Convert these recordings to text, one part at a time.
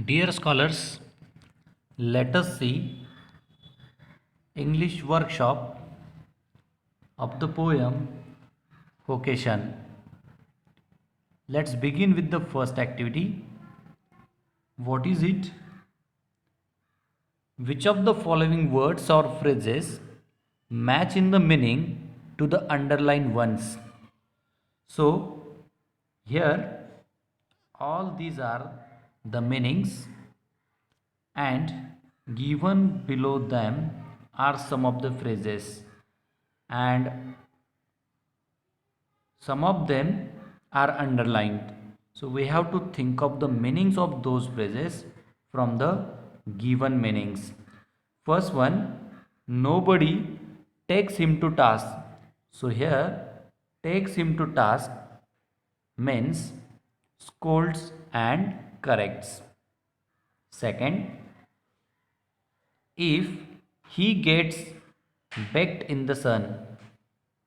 Dear scholars, let us see English workshop of the poem Vocation. Let's begin with the first activity. What is it? Which of the following words or phrases match in the meaning to the underlined ones? So, here all these are the meanings and given below them are some of the phrases and some of them are underlined. So we have to think of the meanings of those phrases from the given meanings. First one, nobody takes him to task. So here takes him to task means scolds and corrects. Second, if he gets baked in the sun.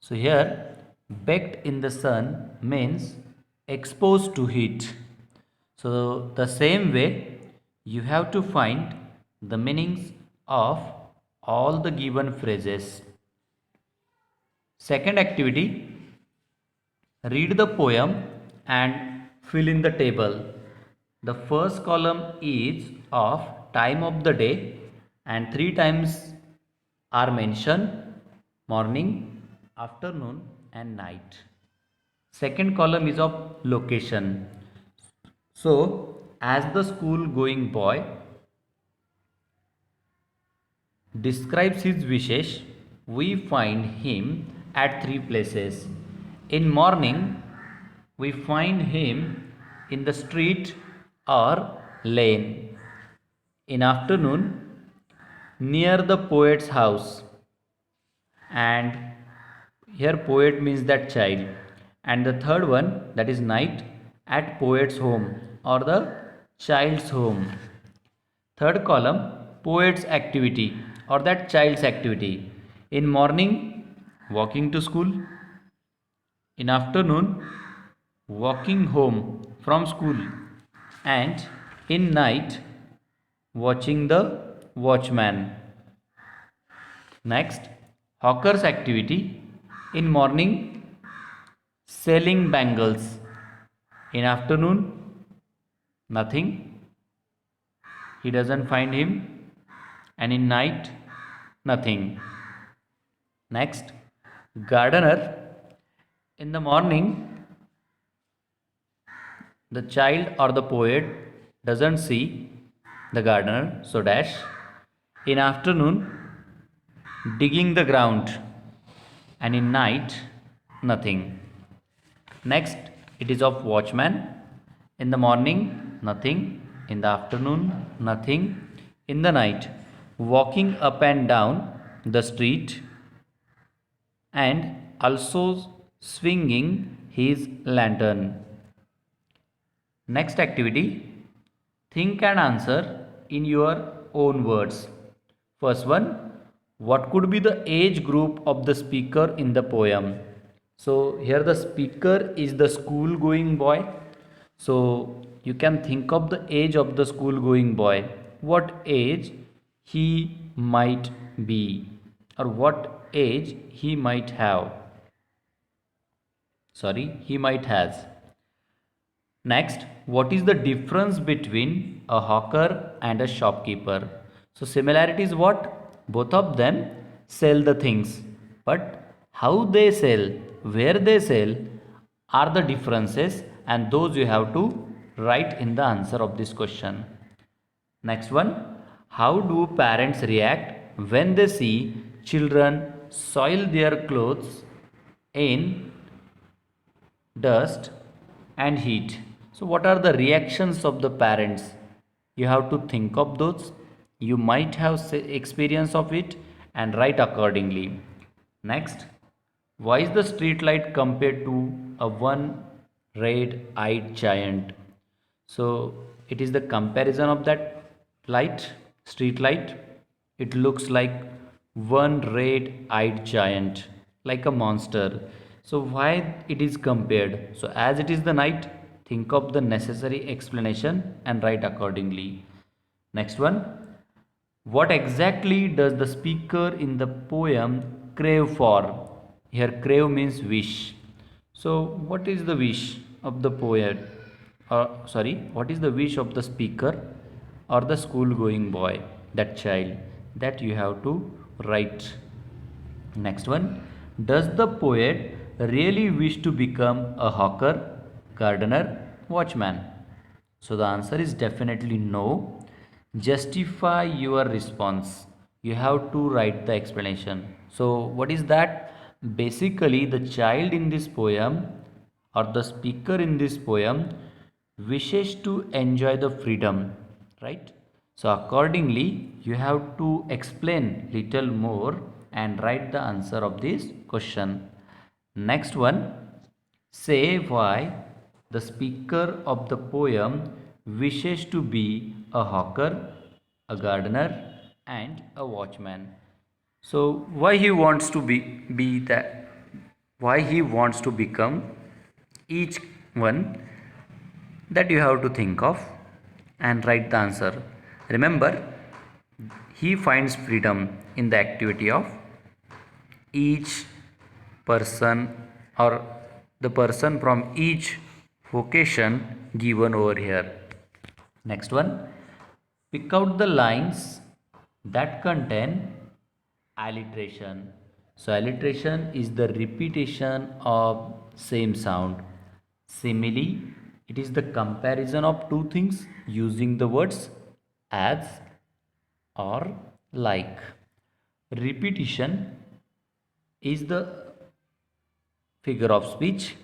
So here baked in the sun means exposed to heat. So the same way you have to find the meanings of all the given phrases. Second activity, read the poem and fill in the table. The first column is of time of the day and three times are mentioned: morning, afternoon and night. Second column is of location. So, as the school going boy describes his wishes, we find him at three places. In morning, we find him in the street or lane. In afternoon, near the poet's house. And here poet means that child. And the third one, that is night, at poet's home or the child's home. Third column, poet's activity or that child's activity. In morning, walking to school. In afternoon, walking home from school. And in night, watching the watchman. Next, hawker's activity. In morning, selling bangles. In afternoon, nothing. He doesn't find him. And in night, nothing. Next, gardener. In the morning, the child or the poet doesn't see the gardener, so dash. In afternoon, digging the ground. And in night, nothing. Next, it is of watchman. In the morning, nothing. In the afternoon, nothing. In the night, walking up and down the street and also swinging his lantern. Next activity, think and answer in your own words. First one, what could be the age group of the speaker in the poem? So here the speaker is the school going boy. So you can think of the age of the school going boy. What age he might be or what age he might have. Sorry, he might has. Next, what is the difference between a hawker and a shopkeeper? So, similarity is what? Both of them sell the things, but how they sell, where they sell are the differences, and those you have to write in the answer of this question. Next one, how do parents react when they see children soil their clothes in dust and heat? So what are the reactions of the parents? You have to think of those. You might have experience of it and write accordingly. Next, why is the street light compared to a one red-eyed giant? So it is the comparison of that light, street light. It looks like one red-eyed giant, like a monster. So why it is compared? So as it is the night, think of the necessary explanation and write accordingly. Next one, what exactly does the speaker in the poem crave for? Here crave means wish. So what is the wish of the poet, what is the wish of the speaker or the school going boy, that child, that you have to write. Next one, does the poet really wish to become a hawker, gardener, watchman? So the answer is definitely no. Justify your response. You have to write the explanation. So what is that? Basically, the child in this poem or the speaker in this poem wishes to enjoy the freedom, right? So accordingly, you have to explain little more and write the answer of this question. Next one, say why the speaker of the poem wishes to be a hawker, a gardener, and a watchman. So why he wants to be that? Why he wants to become each one, that you have to think of and write the answer. Remember, he finds freedom in the activity of each person or the person from each vocation given over here. Next one, pick out the lines that contain alliteration. So alliteration is the repetition of same sound. Simile, it is the comparison of two things using the words as or like. Repetition is the figure of speech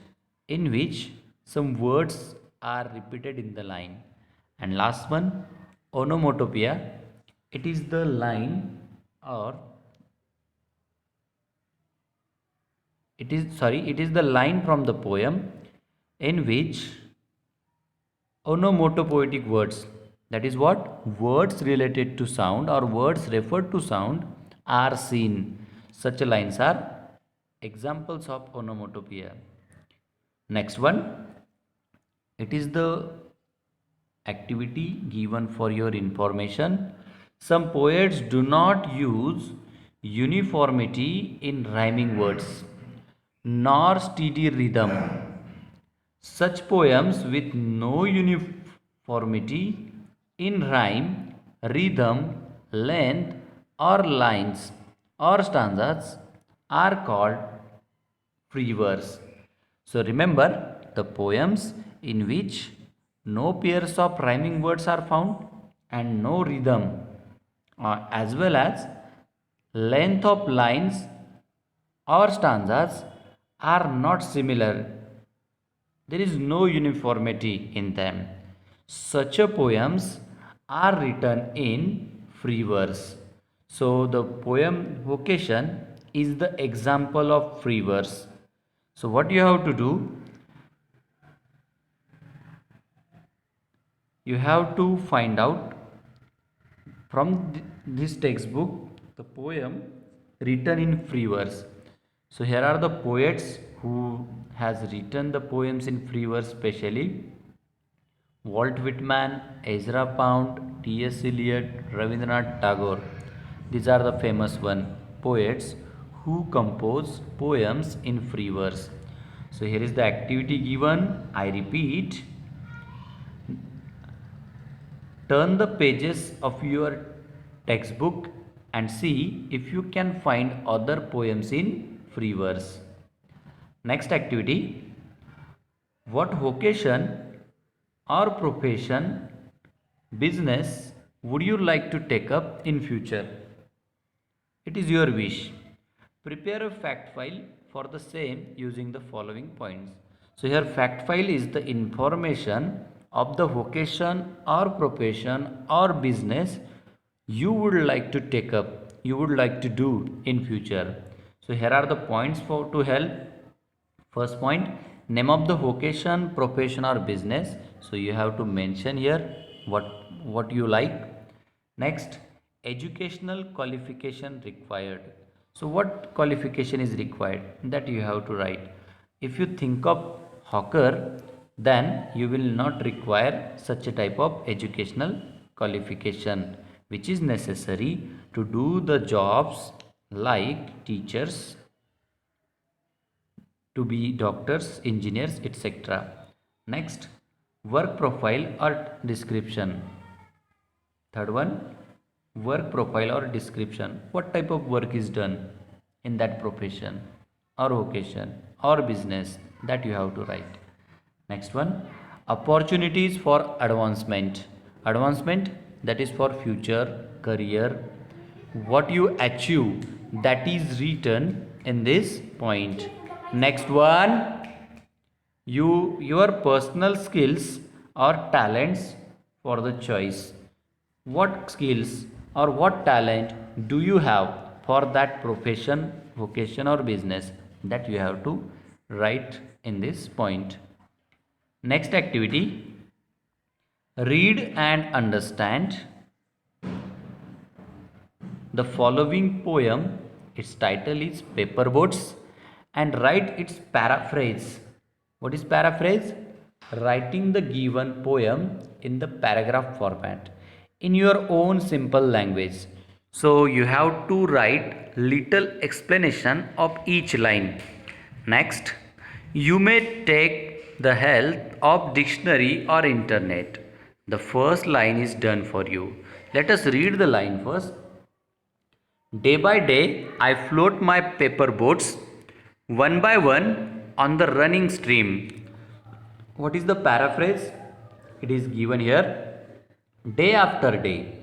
in which some words are repeated in the line. And last one, onomatopoeia, it is the line or it is the line from the poem in which onomatopoetic words, that is what, words related to sound or words referred to sound, are seen. Such lines are examples of onomatopoeia. Next one, it is the activity given for your information. Some poets do not use uniformity in rhyming words nor steady rhythm. Such poems with no uniformity in rhyme, rhythm, length, or lines or stanzas are called free verse. So remember, the poems in which no pairs of rhyming words are found and no rhythm, as well as length of lines or stanzas are not similar, there is no uniformity in them. Such a poems are written in free verse. So the poem vocation is the example of free verse. So what you have to do, you have to find out from this textbook the poem written in free verse. So here are the poets who has written the poems in free verse specially: Walt Whitman, Ezra Pound, T.S. Eliot, Rabindranath Tagore. These are the famous poets who compose poems in free verse. So here is the activity given. I repeat, turn the pages of your textbook and see if you can find other poems in free verse. Next activity, what vocation or profession, business would you like to take up in future? It is your wish. Prepare a fact file for the same using the following points. So here fact file is the information of the vocation or profession or business you would like to take up, you would like to do in future. So here are the points for to help. First point, name of the vocation, profession or business. So you have to mention here what you like. Next, educational qualification required. So what qualification is required, that you have to write. If you think of hawker, then you will not require such a type of educational qualification which is necessary to do the jobs like teachers, to be doctors, engineers, etc. Next, work profile or description. Third one, work profile or description. What type of work is done in that profession or vocation or business that you have to write. Next one, opportunities for advancement. Advancement, that is for future career. What you achieve, that is written in this point. Next one, your personal skills or talents for the choice. What skills or what talent do you have for that profession, vocation or business, that you have to write in this point. Next activity, read and understand the following poem. Its title is Paper Boats, and write its paraphrase. What is paraphrase? Writing the given poem in the paragraph format in your own simple language. So you have to write little explanation of each line. Next, you may take the help of dictionary or internet. The first line is done for you. Let us read the line first. Day by day, I float my paper boats one by one on the running stream. What is the paraphrase? It is given here. Day after day,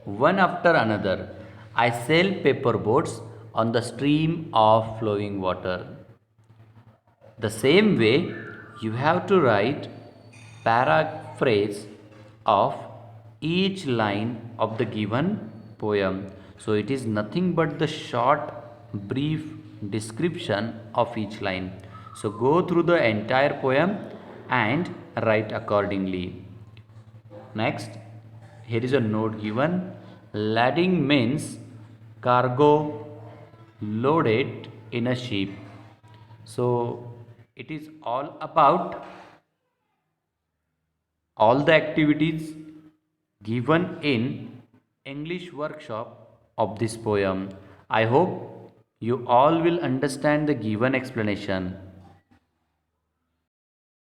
one after another, I sail paper boats on the stream of flowing water. The same way, you have to write paraphrase of each line of the given poem. So it is nothing but the short, brief description of each line. So go through the entire poem and write accordingly. Next, here is a note given. Lading means cargo loaded in a ship. So it is all about all the activities given in English workshop of this poem. I hope you all will understand the given explanation.